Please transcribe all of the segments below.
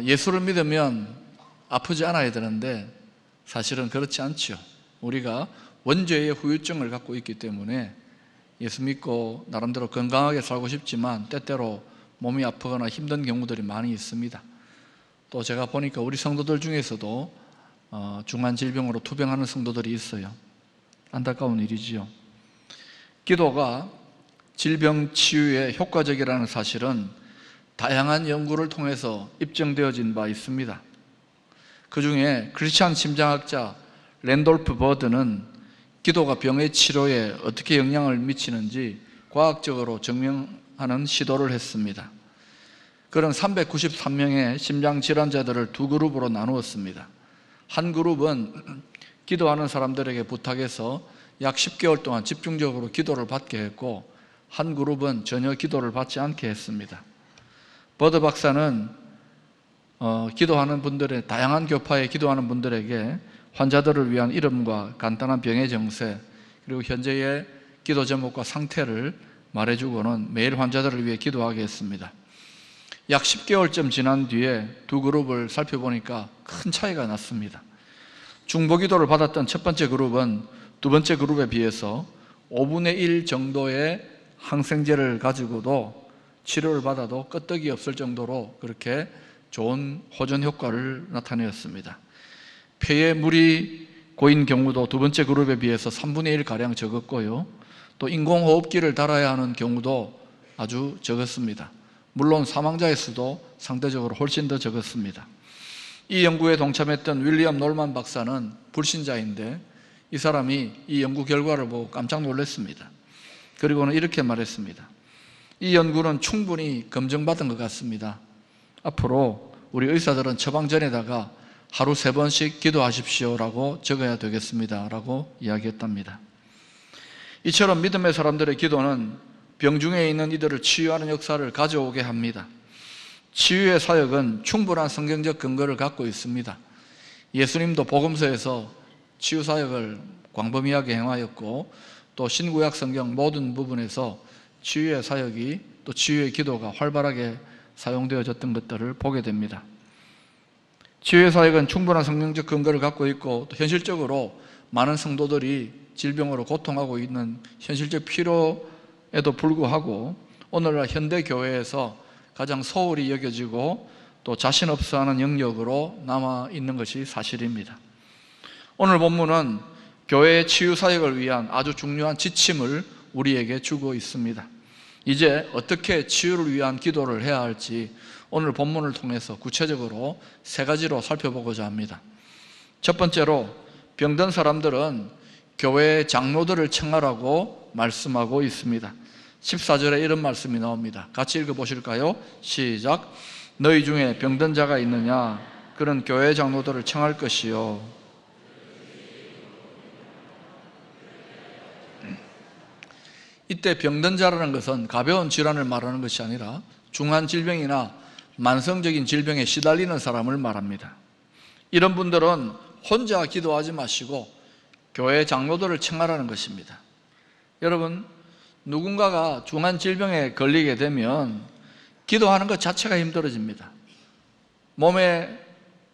예수를 믿으면 아프지 않아야 되는데 사실은 그렇지 않죠. 우리가 원죄의 후유증을 갖고 있기 때문에 예수 믿고 나름대로 건강하게 살고 싶지만 때때로 몸이 아프거나 힘든 경우들이 많이 있습니다. 또 제가 보니까 우리 성도들 중에서도 중한 질병으로 투병하는 성도들이 있어요. 안타까운 일이지요. 기도가 질병 치유에 효과적이라는 사실은 다양한 연구를 통해서 입증되어진 바 있습니다. 그 중에 크리스찬 심장학자 랜돌프 버드는 기도가 병의 치료에 어떻게 영향을 미치는지 과학적으로 증명하는 시도를 했습니다. 그런 393명의 심장질환자들을 두 그룹으로 나누었습니다. 한 그룹은 기도하는 사람들에게 부탁해서 약 10개월 동안 집중적으로 기도를 받게 했고, 한 그룹은 전혀 기도를 받지 않게 했습니다. 버드 박사는 기도하는 분들의 다양한 교파에 기도하는 분들에게 환자들을 위한 이름과 간단한 병의 정세, 그리고 현재의 기도 제목과 상태를 말해주고는 매일 환자들을 위해 기도하게 했습니다. 약 10개월쯤 지난 뒤에 두 그룹을 살펴보니까 큰 차이가 났습니다. 중보기도를 받았던 첫 번째 그룹은 두 번째 그룹에 비해서 5분의 1 정도의 항생제를 가지고도 치료를 받아도 끄떡이 없을 정도로 그렇게 좋은 호전 효과를 나타내었습니다. 폐에 물이 고인 경우도 두 번째 그룹에 비해서 3분의 1가량 적었고요, 또 인공호흡기를 달아야 하는 경우도 아주 적었습니다. 물론 사망자의 수도 상대적으로 훨씬 더 적었습니다. 이 연구에 동참했던 윌리엄 놀만 박사는 불신자인데 이 사람이 이 연구 결과를 보고 깜짝 놀랐습니다. 그리고는 이렇게 말했습니다. 이 연구는 충분히 검증받은 것 같습니다. 앞으로 우리 의사들은 처방 전에다가 하루 3번씩 기도하십시오라고 적어야 되겠습니다 라고 이야기했답니다. 이처럼 믿음의 사람들의 기도는 병중에 있는 이들을 치유하는 역사를 가져오게 합니다. 치유의 사역은 충분한 성경적 근거를 갖고 있습니다. 예수님도 복음서에서 치유 사역을 광범위하게 행하였고, 또 신구약 성경 모든 부분에서 치유의 사역이, 또 치유의 기도가 활발하게 사용되어졌던 것들을 보게 됩니다. 치유의 사역은 충분한 성경적 근거를 갖고 있고, 또 현실적으로 많은 성도들이 질병으로 고통하고 있는 현실적 필요에도 불구하고 오늘날 현대 교회에서 가장 소홀히 여겨지고 또 자신 없어 하는 영역으로 남아있는 것이 사실입니다. 오늘 본문은 교회의 치유 사역을 위한 아주 중요한 지침을 우리에게 주고 있습니다. 이제 어떻게 치유를 위한 기도를 해야 할지 오늘 본문을 통해서 구체적으로 3가지로 살펴보고자 합니다. 첫 번째로, 병든 사람들은 교회의 장로들을 청하라고 말씀하고 있습니다. 14절에 이런 말씀이 나옵니다. 같이 읽어보실까요? 시작. 너희 중에 병든 자가 있느냐? 그런 교회 장로들을 청할 것이요. 이때 병든 자라는 것은 가벼운 질환을 말하는 것이 아니라 중한 질병이나 만성적인 질병에 시달리는 사람을 말합니다. 이런 분들은 혼자 기도하지 마시고 교회 장로들을 청하라는 것입니다. 여러분, 누군가가 중한 질병에 걸리게 되면 기도하는 것 자체가 힘들어집니다. 몸의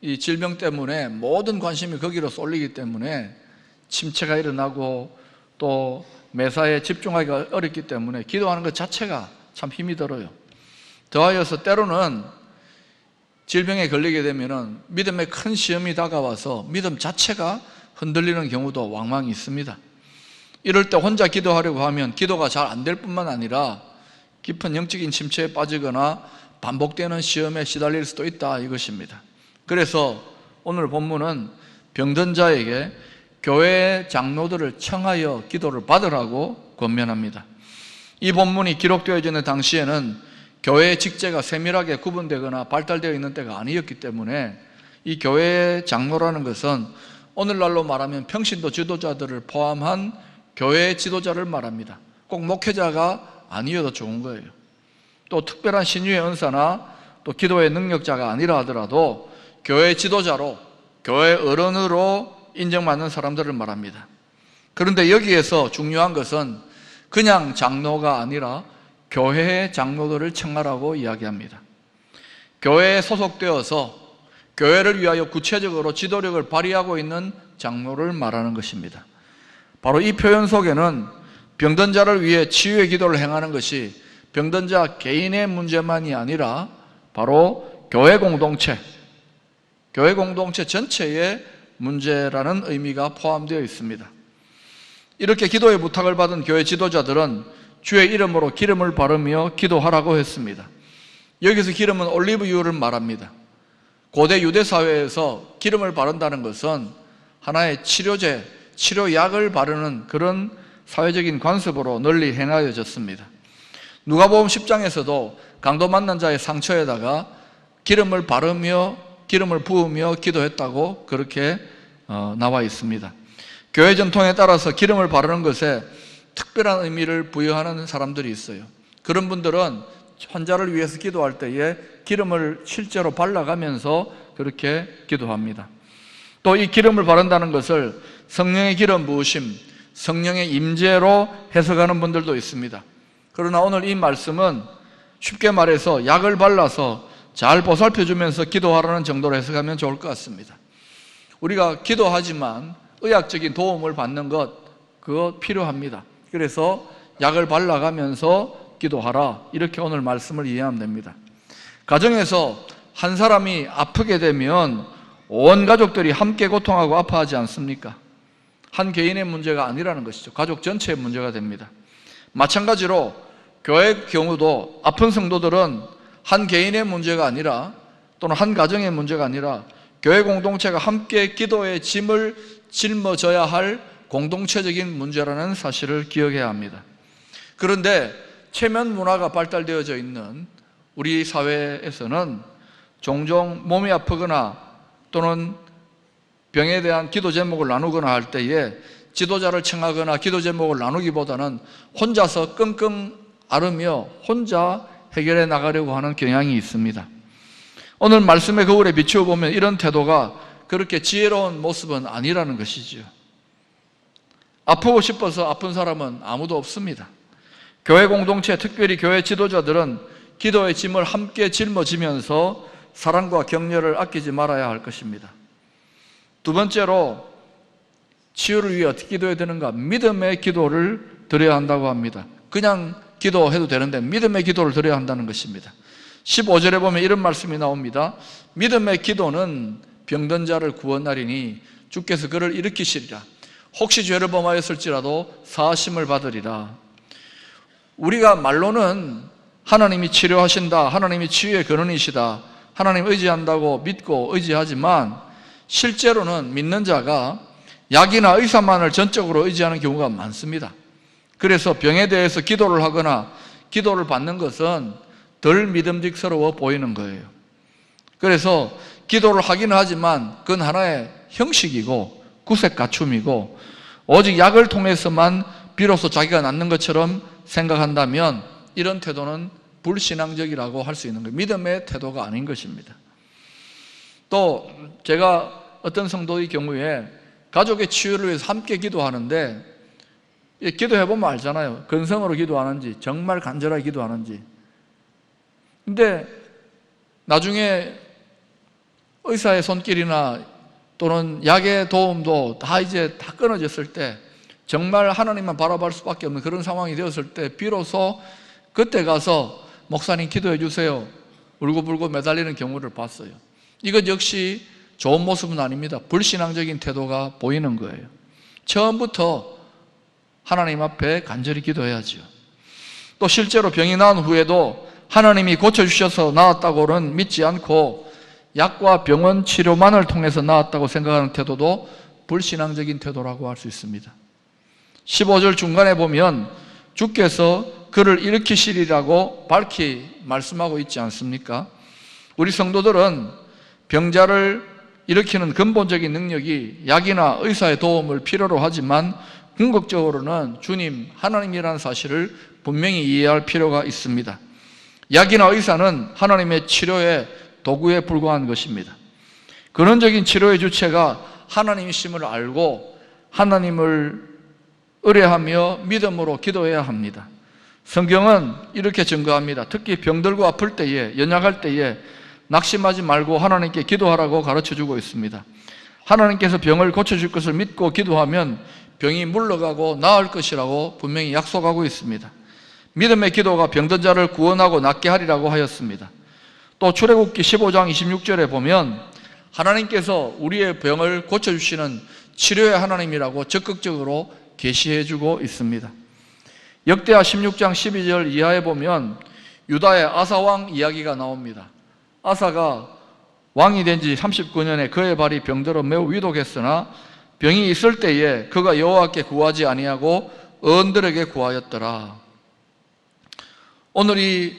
이 질병 때문에 모든 관심이 거기로 쏠리기 때문에 침체가 일어나고 또 매사에 집중하기가 어렵기 때문에 기도하는 것 자체가 참 힘이 들어요. 더하여서 때로는 질병에 걸리게 되면 믿음의 큰 시험이 다가와서 믿음 자체가 흔들리는 경우도 왕왕 있습니다. 이럴 때 혼자 기도하려고 하면 기도가 잘 안 될 뿐만 아니라 깊은 영적인 침체에 빠지거나 반복되는 시험에 시달릴 수도 있다, 이것입니다. 그래서 오늘 본문은 병든 자에게 교회 장로들을 청하여 기도를 받으라고 권면합니다. 이 본문이 기록되어져 있는 당시에는 교회의 직제가 세밀하게 구분되거나 발달되어 있는 때가 아니었기 때문에 이 교회의 장로라는 것은 오늘날로 말하면 평신도 지도자들을 포함한 교회의 지도자를 말합니다. 꼭 목회자가 아니어도 좋은 거예요. 또 특별한 신유의 은사나 또 기도의 능력자가 아니라 하더라도 교회 지도자로, 교회 어른으로 인정받는 사람들을 말합니다. 그런데 여기에서 중요한 것은 그냥 장로가 아니라 교회의 장로들을 청하라고 이야기합니다. 교회에 소속되어서 교회를 위하여 구체적으로 지도력을 발휘하고 있는 장로를 말하는 것입니다. 바로 이 표현 속에는 병든 자를 위해 치유의 기도를 행하는 것이 병든 자 개인의 문제만이 아니라 바로 교회 공동체 전체의 문제라는 의미가 포함되어 있습니다. 이렇게 기도의 부탁을 받은 교회 지도자들은 주의 이름으로 기름을 바르며 기도하라고 했습니다. 여기서 기름은 올리브유를 말합니다. 고대 유대 사회에서 기름을 바른다는 것은 하나의 치료제, 치료약을 바르는 그런 사회적인 관습으로 널리 행하여졌습니다. 누가복음 10장에서도 강도 만난 자의 상처에다가 기름을 바르며 기름을 부으며 기도했다고 그렇게 나와 있습니다. 교회 전통에 따라서 기름을 바르는 것에 특별한 의미를 부여하는 사람들이 있어요. 그런 분들은 환자를 위해서 기도할 때에 기름을 실제로 발라가면서 그렇게 기도합니다. 또 이 기름을 바른다는 것을 성령의 기름 부으심, 성령의 임재로 해석하는 분들도 있습니다. 그러나 오늘 이 말씀은 쉽게 말해서 약을 발라서 잘 보살펴주면서 기도하라는 정도로 해석하면 좋을 것 같습니다. 우리가 기도하지만 의학적인 도움을 받는 것, 그거 필요합니다. 그래서 약을 발라가면서 기도하라, 이렇게 오늘 말씀을 이해하면 됩니다. 가정에서 한 사람이 아프게 되면 온 가족들이 함께 고통하고 아파하지 않습니까? 한 개인의 문제가 아니라는 것이죠. 가족 전체의 문제가 됩니다. 마찬가지로 교회의 경우도 아픈 성도들은 한 개인의 문제가 아니라 또는 한 가정의 문제가 아니라 교회 공동체가 함께 기도의 짐을 짊어져야 할 공동체적인 문제라는 사실을 기억해야 합니다. 그런데 체면 문화가 발달되어져 있는 우리 사회에서는 종종 몸이 아프거나 또는 병에 대한 기도 제목을 나누거나 할 때에 지도자를 청하거나 기도 제목을 나누기보다는 혼자서 끙끙 앓으며 혼자 해결해 나가려고 하는 경향이 있습니다. 오늘 말씀의 거울에 비추어 보면 이런 태도가 그렇게 지혜로운 모습은 아니라는 것이죠. 아프고 싶어서 아픈 사람은 아무도 없습니다. 교회 공동체, 특별히 교회 지도자들은 기도의 짐을 함께 짊어지면서 사랑과 격려를 아끼지 말아야 할 것입니다. 두 번째로 치유를 위해 어떻게 기도해야 되는가? 믿음의 기도를 드려야 한다고 합니다. 그냥 기도해도 되는데 믿음의 기도를 드려야 한다는 것입니다. 15절에 보면 이런 말씀이 나옵니다. 믿음의 기도는 병든 자를 구원하리니 주께서 그를 일으키시리라. 혹시 죄를 범하였을지라도 사하심을 받으리라. 우리가 말로는 하나님이 치료하신다, 하나님이 치유의 근원이시다, 하나님 의지한다고 믿고 의지하지만 실제로는 믿는 자가 약이나 의사만을 전적으로 의지하는 경우가 많습니다. 그래서 병에 대해서 기도를 하거나 기도를 받는 것은 덜 믿음직스러워 보이는 거예요. 그래서 기도를 하기는 하지만 그건 하나의 형식이고 구색 갖춤이고 오직 약을 통해서만 비로소 자기가 낫는 것처럼 생각한다면 이런 태도는 불신앙적이라고 할 수 있는 거예요. 믿음의 태도가 아닌 것입니다. 또 제가 어떤 성도의 경우에 가족의 치유를 위해서 함께 기도하는데 기도해보면 알잖아요. 근성으로 기도하는지 정말 간절하게 기도하는지. 근데 나중에 의사의 손길이나 또는 약의 도움도 이제 다 끊어졌을 때 정말 하나님만 바라볼 수밖에 없는 그런 상황이 되었을 때 비로소 그때 가서 목사님 기도해 주세요 울고불고 매달리는 경우를 봤어요. 이것 역시 좋은 모습은 아닙니다. 불신앙적인 태도가 보이는 거예요. 처음부터 하나님 앞에 간절히 기도해야죠. 또 실제로 병이 나은 후에도 하나님이 고쳐주셔서 나았다고는 믿지 않고 약과 병원 치료만을 통해서 나았다고 생각하는 태도도 불신앙적인 태도라고 할 수 있습니다. 15절 중간에 보면 주께서 그를 일으키시리라고 밝히 말씀하고 있지 않습니까? 우리 성도들은 병자를 일으키는 근본적인 능력이 약이나 의사의 도움을 필요로 하지만 궁극적으로는 주님, 하나님이라는 사실을 분명히 이해할 필요가 있습니다. 약이나 의사는 하나님의 치료의 도구에 불과한 것입니다. 근원적인 치료의 주체가 하나님이심을 알고 하나님을 의뢰하며 믿음으로 기도해야 합니다. 성경은 이렇게 증거합니다. 특히 병들고 아플 때에, 연약할 때에 낙심하지 말고 하나님께 기도하라고 가르쳐주고 있습니다. 하나님께서 병을 고쳐줄 것을 믿고 기도하면 병이 물러가고 나을 것이라고 분명히 약속하고 있습니다. 믿음의 기도가 병든 자를 구원하고 낫게 하리라고 하였습니다. 또 출애굽기 15장 26절에 보면 하나님께서 우리의 병을 고쳐주시는 치료의 하나님이라고 적극적으로 계시해주고 있습니다. 역대하 16장 12절 이하에 보면 유다의 아사왕 이야기가 나옵니다. 아사가 왕이 된 지 39년에 그의 발이 병들어 매우 위독했으나 병이 있을 때에 그가 여호와께 구하지 아니하고 어른들에게 구하였더라. 오늘 이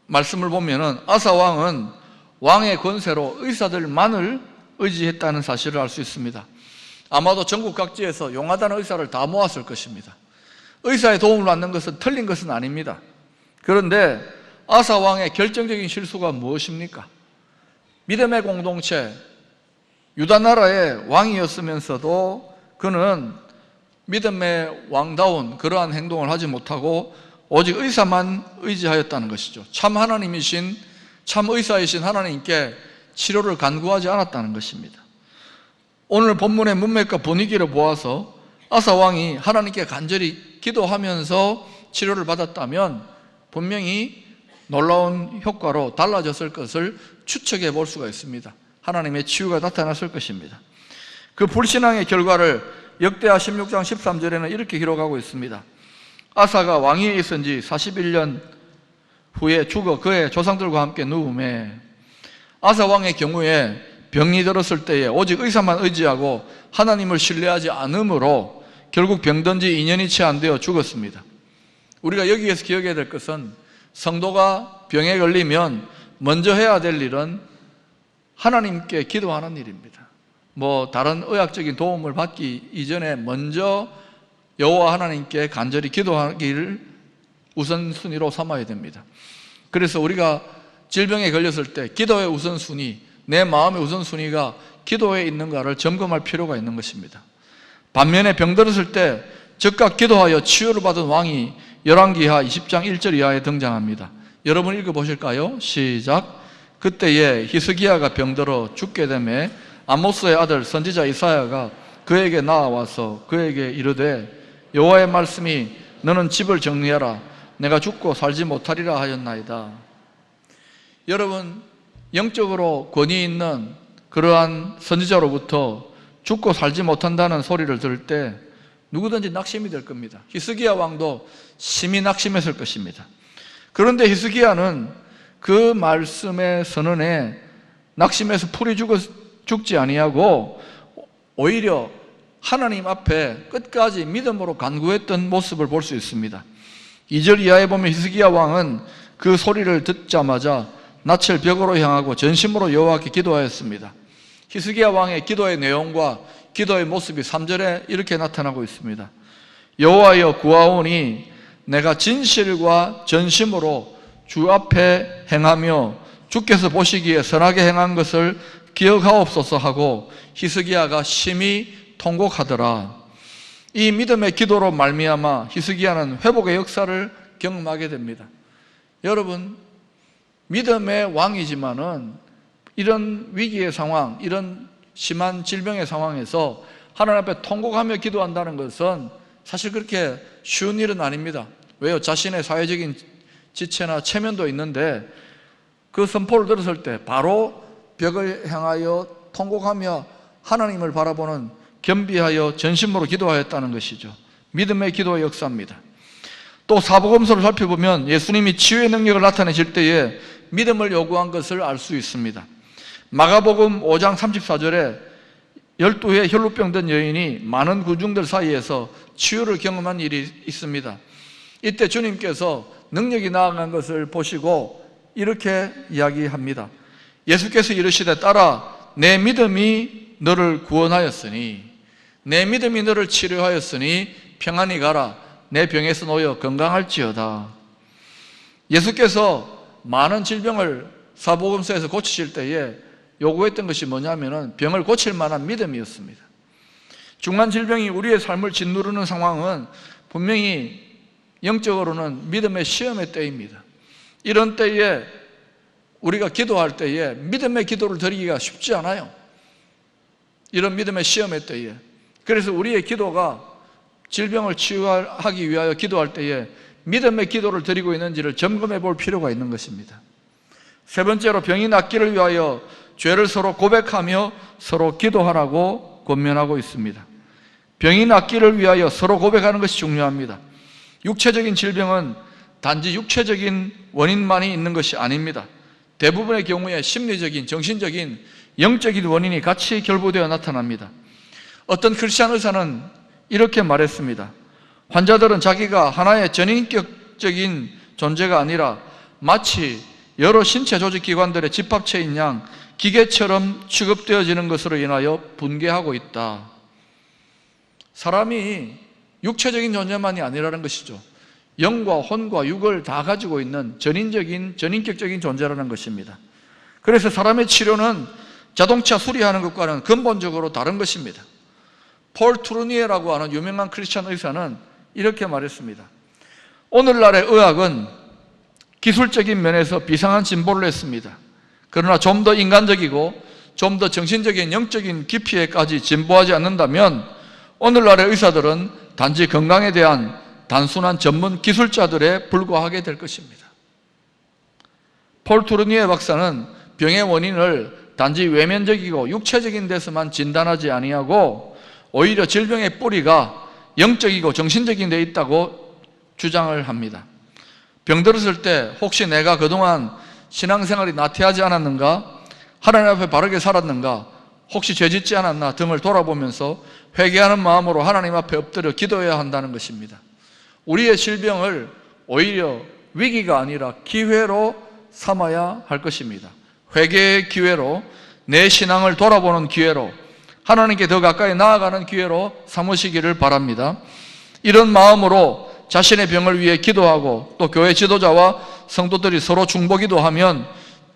말씀을 보면은 아사 왕은 왕의 권세로 의사들만을 의지했다는 사실을 알 수 있습니다. 아마도 전국 각지에서 용하다는 의사를 다 모았을 것입니다. 의사의 도움을 받는 것은 틀린 것은 아닙니다. 그런데 아사 왕의 결정적인 실수가 무엇입니까? 믿음의 공동체, 유다 나라의 왕이었으면서도 그는 믿음의 왕다운 그러한 행동을 하지 못하고 오직 의사만 의지하였다는 것이죠. 참 하나님이신, 참 의사이신 하나님께 치료를 간구하지 않았다는 것입니다. 오늘 본문의 문맥과 분위기를 보아서 아사 왕이 하나님께 간절히 기도하면서 치료를 받았다면 분명히 놀라운 효과로 달라졌을 것을 추측해 볼 수가 있습니다. 하나님의 치유가 나타났을 것입니다. 그 불신앙의 결과를 역대하 16장 13절에는 이렇게 기록하고 있습니다. 아사가 왕위에 있은 지 41년 후에 죽어 그의 조상들과 함께 누움에, 아사 왕의 경우에 병이 들었을 때에 오직 의사만 의지하고 하나님을 신뢰하지 않으므로 결국 병든 지 2년이 채 안 되어 죽었습니다. 우리가 여기에서 기억해야 될 것은 성도가 병에 걸리면 먼저 해야 될 일은 하나님께 기도하는 일입니다. 다른 의학적인 도움을 받기 이전에 먼저 여호와 하나님께 간절히 기도하기를 우선순위로 삼아야 됩니다. 그래서 우리가 질병에 걸렸을 때 기도의 우선순위, 내 마음의 우선순위가 기도에 있는가를 점검할 필요가 있는 것입니다. 반면에 병들었을 때 즉각 기도하여 치유를 받은 왕이 열왕기하 20장 1절 이하에 등장합니다. 여러분 읽어보실까요? 시작. 그때에 히스기야가 병들어 죽게 되매 아모스의 아들 선지자 이사야가 그에게 나와서 그에게 이르되 여호와의 말씀이 너는 집을 정리하라 내가 죽고 살지 못하리라 하였나이다. 여러분, 영적으로 권위 있는 그러한 선지자로부터 죽고 살지 못한다는 소리를 들을 때 누구든지 낙심이 될 겁니다. 히스기야 왕도 심히 낙심했을 것입니다. 그런데 히스기야는 그 말씀의 선언에 낙심해서 풀이 죽지 아니하고 오히려 하나님 앞에 끝까지 믿음으로 간구했던 모습을 볼 수 있습니다. 2절 이하에 보면 히스기야 왕은 그 소리를 듣자마자 낯을 벽으로 향하고 전심으로 여호와께 기도하였습니다. 히스기야 왕의 기도의 내용과 기도의 모습이 3절에 이렇게 나타나고 있습니다. 여호와여 구하오니 내가 진실과 전심으로 주 앞에 행하며 주께서 보시기에 선하게 행한 것을 기억하옵소서 하고 히스기야가 심히 통곡하더라. 이 믿음의 기도로 말미암아 히스기야는 회복의 역사를 경험하게 됩니다. 여러분, 믿음의 왕이지만은 이런 위기의 상황, 이런 심한 질병의 상황에서 하나님 앞에 통곡하며 기도한다는 것은 사실 그렇게 쉬운 일은 아닙니다. 왜요? 자신의 사회적인 지체나 체면도 있는데 그 선포를 들었을 때 바로 벽을 향하여 통곡하며 하나님을 바라보는 겸비하여 전심으로 기도하였다는 것이죠. 믿음의 기도의 역사입니다. 또 사복음서를 살펴보면 예수님이 치유의 능력을 나타내실 때에 믿음을 요구한 것을 알 수 있습니다. 마가복음 5장 34절에 12의 혈루병 든 여인이 많은 군중들 사이에서 치유를 경험한 일이 있습니다. 이때 주님께서 능력이 나아간 것을 보시고 이렇게 이야기합니다. 예수께서 이르시되 딸아 내 믿음이 너를 구원하였으니, 내 믿음이 너를 치료하였으니 평안히 가라 내 병에서 놓여 건강할지어다. 예수께서 많은 질병을 사복음서에서 고치실 때에 요구했던 것이 뭐냐면은 병을 고칠 만한 믿음이었습니다. 중한 질병이 우리의 삶을 짓누르는 상황은 분명히 영적으로는 믿음의 시험의 때입니다. 이런 때에 우리가 기도할 때에 믿음의 기도를 드리기가 쉽지 않아요. 이런 믿음의 시험의 때에. 그래서 우리의 기도가 질병을 치유하기 위하여 기도할 때에 믿음의 기도를 드리고 있는지를 점검해 볼 필요가 있는 것입니다. 세 번째로, 병이 낫기를 위하여 죄를 서로 고백하며 서로 기도하라고 권면하고 있습니다. 병이 낫기를 위하여 서로 고백하는 것이 중요합니다. 육체적인 질병은 단지 육체적인 원인만이 있는 것이 아닙니다. 대부분의 경우에 심리적인, 정신적인, 영적인 원인이 같이 결부되어 나타납니다. 어떤 크리스찬 의사는 이렇게 말했습니다. 환자들은 자기가 하나의 전인격적인 존재가 아니라 마치 여러 신체 조직 기관들의 집합체인 양 기계처럼 취급되어지는 것으로 인하여 분개하고 있다. 사람이 육체적인 존재만이 아니라는 것이죠. 영과 혼과 육을 다 가지고 있는 전인격적인 존재라는 것입니다. 그래서 사람의 치료는 자동차 수리하는 것과는 근본적으로 다른 것입니다. 폴 투르니에라고 하는 유명한 크리스찬 의사는 이렇게 말했습니다. 오늘날의 의학은 기술적인 면에서 비상한 진보를 했습니다. 그러나 좀 더 인간적이고 좀 더 정신적인 영적인 깊이에까지 진보하지 않는다면 오늘날의 의사들은 단지 건강에 대한 단순한 전문 기술자들에 불과하게 될 것입니다. 폴 투르니에 박사는 병의 원인을 단지 외면적이고 육체적인 데서만 진단하지 아니하고 오히려 질병의 뿌리가 영적이고 정신적인 데 있다고 주장을 합니다. 병들었을 때 혹시 내가 그동안 신앙생활이 나태하지 않았는가? 하나님 앞에 바르게 살았는가? 혹시 죄짓지 않았나 등을 돌아보면서 회개하는 마음으로 하나님 앞에 엎드려 기도해야 한다는 것입니다. 우리의 질병을 오히려 위기가 아니라 기회로 삼아야 할 것입니다. 회개의 기회로, 내 신앙을 돌아보는 기회로, 하나님께 더 가까이 나아가는 기회로 삼으시기를 바랍니다. 이런 마음으로 자신의 병을 위해 기도하고 또 교회 지도자와 성도들이 서로 중보기도 하면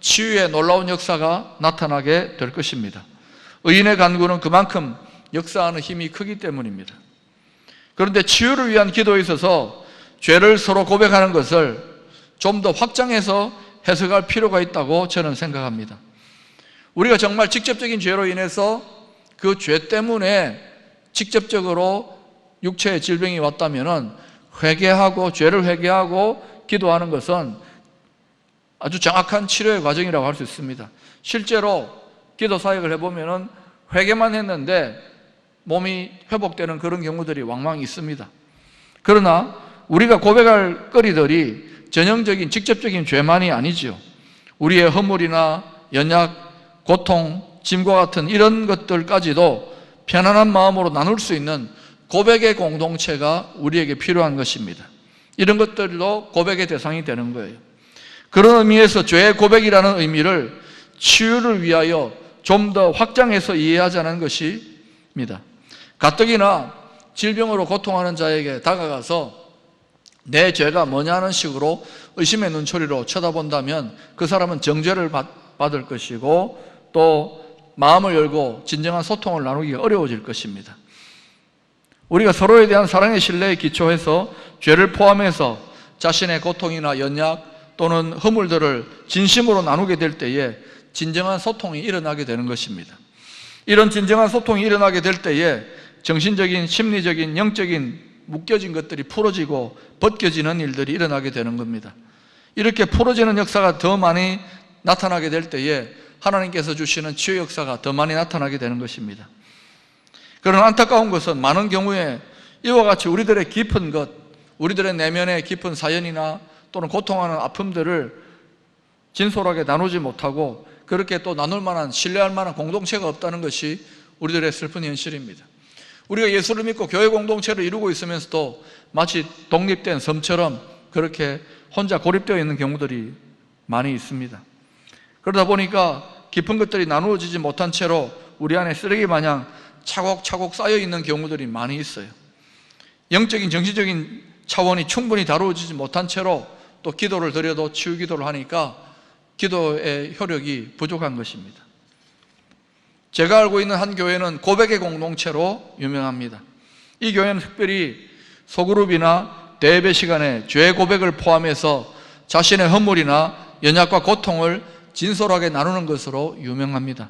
치유의 놀라운 역사가 나타나게 될 것입니다. 의인의 간구는 그만큼 역사하는 힘이 크기 때문입니다. 그런데 치유를 위한 기도에 있어서 죄를 서로 고백하는 것을 좀 더 확장해서 해석할 필요가 있다고 저는 생각합니다. 우리가 정말 직접적인 죄로 인해서 그 죄 때문에 직접적으로 육체의 질병이 왔다면 회개하고 죄를 회개하고 기도하는 것은 아주 정확한 치료의 과정이라고 할 수 있습니다. 실제로 기도 사역을 해보면 회개만 했는데 몸이 회복되는 그런 경우들이 왕왕 있습니다. 그러나 우리가 고백할 거리들이 전형적인 직접적인 죄만이 아니죠. 우리의 허물이나 연약, 고통, 짐과 같은 이런 것들까지도 편안한 마음으로 나눌 수 있는 고백의 공동체가 우리에게 필요한 것입니다. 이런 것들도 고백의 대상이 되는 거예요. 그런 의미에서 죄의 고백이라는 의미를 치유를 위하여 좀 더 확장해서 이해하자는 것입니다. 가뜩이나 질병으로 고통하는 자에게 다가가서 내 죄가 뭐냐는 식으로 의심의 눈초리로 쳐다본다면 그 사람은 정죄를 받을 것이고 또 마음을 열고 진정한 소통을 나누기가 어려워질 것입니다. 우리가 서로에 대한 사랑의 신뢰에 기초해서 죄를 포함해서 자신의 고통이나 연약 또는 허물들을 진심으로 나누게 될 때에 진정한 소통이 일어나게 되는 것입니다. 이런 진정한 소통이 일어나게 될 때에 정신적인, 심리적인, 영적인 묶여진 것들이 풀어지고 벗겨지는 일들이 일어나게 되는 겁니다. 이렇게 풀어지는 역사가 더 많이 나타나게 될 때에 하나님께서 주시는 치유 역사가 더 많이 나타나게 되는 것입니다. 그러나 안타까운 것은 많은 경우에 이와 같이 우리들의 깊은 것, 우리들의 내면의 깊은 사연이나 또는 고통하는 아픔들을 진솔하게 나누지 못하고 그렇게 또 나눌 만한, 신뢰할 만한 공동체가 없다는 것이 우리들의 슬픈 현실입니다. 우리가 예수를 믿고 교회 공동체를 이루고 있으면서도 마치 독립된 섬처럼 그렇게 혼자 고립되어 있는 경우들이 많이 있습니다. 그러다 보니까 깊은 것들이 나누어지지 못한 채로 우리 안에 쓰레기 마냥 차곡차곡 쌓여 있는 경우들이 많이 있어요. 영적인, 정신적인 차원이 충분히 다루어지지 못한 채로 또 기도를 드려도 치유 기도를 하니까 기도의 효력이 부족한 것입니다. 제가 알고 있는 한 교회는 고백의 공동체로 유명합니다. 이 교회는 특별히 소그룹이나 대예배 시간에 죄 고백을 포함해서 자신의 허물이나 연약과 고통을 진솔하게 나누는 것으로 유명합니다.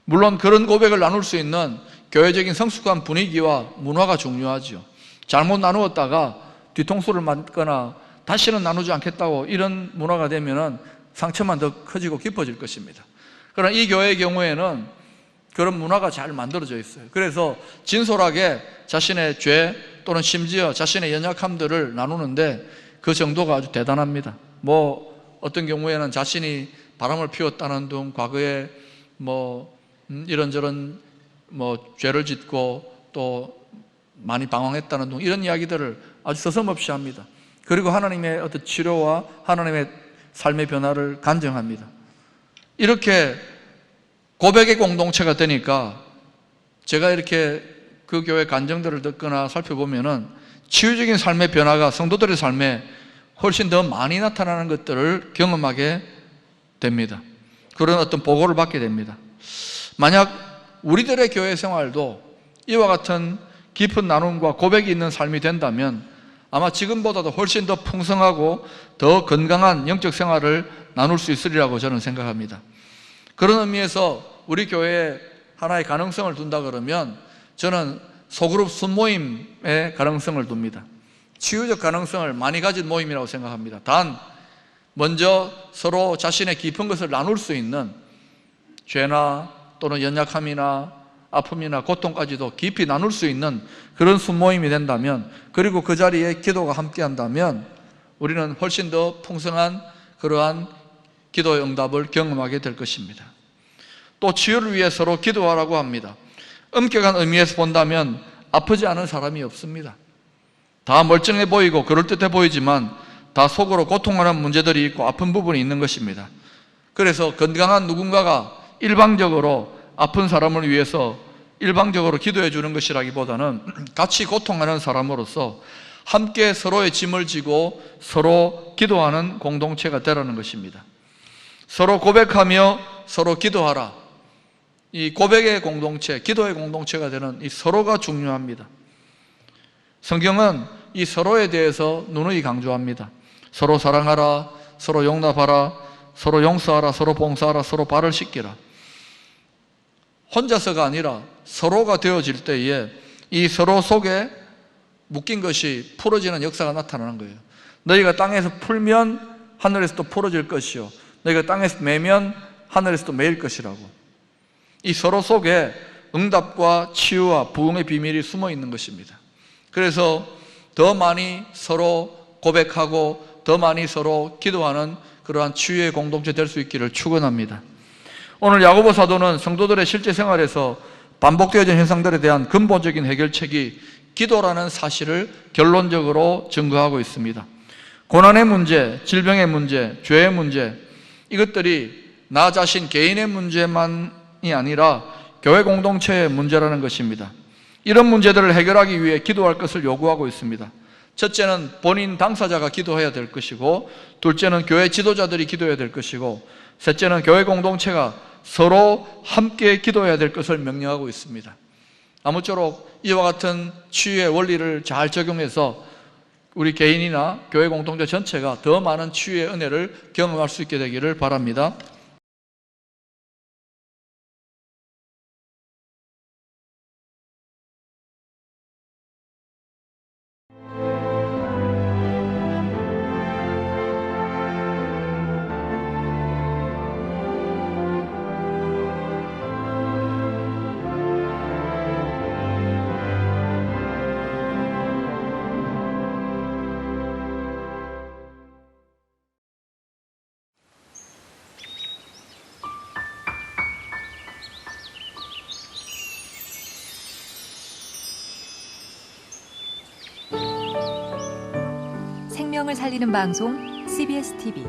물론 그런 고백을 나눌 수 있는 교회적인 성숙한 분위기와 문화가 중요하죠. 잘못 나누었다가 뒤통수를 맞거나 다시는 나누지 않겠다고 이런 문화가 되면 상처만 더 커지고 깊어질 것입니다. 그러나 이 교회의 경우에는 그런 문화가 잘 만들어져 있어요. 그래서 진솔하게 자신의 죄 또는 심지어 자신의 연약함들을 나누는데 그 정도가 아주 대단합니다. 어떤 경우에는 자신이 바람을 피웠다는 등 과거에 이런저런 죄를 짓고 또 많이 방황했다는 등 이런 이야기들을 아주 서슴없이 합니다. 그리고 하나님의 어떤 치료와 하나님의 삶의 변화를 간증합니다. 이렇게 고백의 공동체가 되니까 제가 이렇게 그 교회 간증들을 듣거나 살펴보면은 치유적인 삶의 변화가 성도들의 삶에 훨씬 더 많이 나타나는 것들을 경험하게 됩니다. 그런 어떤 보고를 받게 됩니다. 만약 우리들의 교회 생활도 이와 같은 깊은 나눔과 고백이 있는 삶이 된다면 아마 지금보다도 훨씬 더 풍성하고 더 건강한 영적 생활을 나눌 수 있으리라고 저는 생각합니다. 그런 의미에서 우리 교회에 하나의 가능성을 둔다 그러면 저는 소그룹 순모임의 가능성을 둡니다. 치유적 가능성을 많이 가진 모임이라고 생각합니다. 단 먼저 서로 자신의 깊은 것을 나눌 수 있는 죄나 또는 연약함이나 아픔이나 고통까지도 깊이 나눌 수 있는 그런 순모임이 된다면, 그리고 그 자리에 기도가 함께한다면 우리는 훨씬 더 풍성한 그러한 기도의 응답을 경험하게 될 것입니다. 또 치유를 위해 서로 기도하라고 합니다. 엄격한 의미에서 본다면 아프지 않은 사람이 없습니다. 다 멀쩡해 보이고 그럴듯해 보이지만 다 속으로 고통하는 문제들이 있고 아픈 부분이 있는 것입니다. 그래서 건강한 누군가가 일방적으로 아픈 사람을 위해서 일방적으로 기도해 주는 것이라기보다는 같이 고통하는 사람으로서 함께 서로의 짐을 지고 서로 기도하는 공동체가 되라는 것입니다. 서로 고백하며 서로 기도하라. 이 고백의 공동체, 기도의 공동체가 되는 이 서로가 중요합니다. 성경은 이 서로에 대해서 누누이 강조합니다. 서로 사랑하라, 서로 용납하라, 서로 용서하라, 서로 봉사하라, 서로 발을 씻기라. 혼자서가 아니라 서로가 되어질 때에 이 서로 속에 묶인 것이 풀어지는 역사가 나타나는 거예요. 너희가 땅에서 풀면 하늘에서 또 풀어질 것이요, 너희가 땅에서 매면 하늘에서 또 매일 것이라고. 이 서로 속에 응답과 치유와 부흥의 비밀이 숨어 있는 것입니다. 그래서 더 많이 서로 고백하고 더 많이 서로 기도하는 그러한 치유의 공동체 될 수 있기를 축원합니다. 오늘 야고보 사도는 성도들의 실제 생활에서 반복되어진 현상들에 대한 근본적인 해결책이 기도라는 사실을 결론적으로 증거하고 있습니다. 고난의 문제, 질병의 문제, 죄의 문제, 이것들이 나 자신 개인의 문제만이 아니라 교회 공동체의 문제라는 것입니다. 이런 문제들을 해결하기 위해 기도할 것을 요구하고 있습니다. 첫째는 본인 당사자가 기도해야 될 것이고, 둘째는 교회 지도자들이 기도해야 될 것이고, 셋째는 교회 공동체가 서로 함께 기도해야 될 것을 명령하고 있습니다. 아무쪼록 이와 같은 치유의 원리를 잘 적용해서 우리 개인이나 교회 공동체 전체가 더 많은 치유의 은혜를 경험할 수 있게 되기를 바랍니다. 생명을 살리는 방송 CBS TV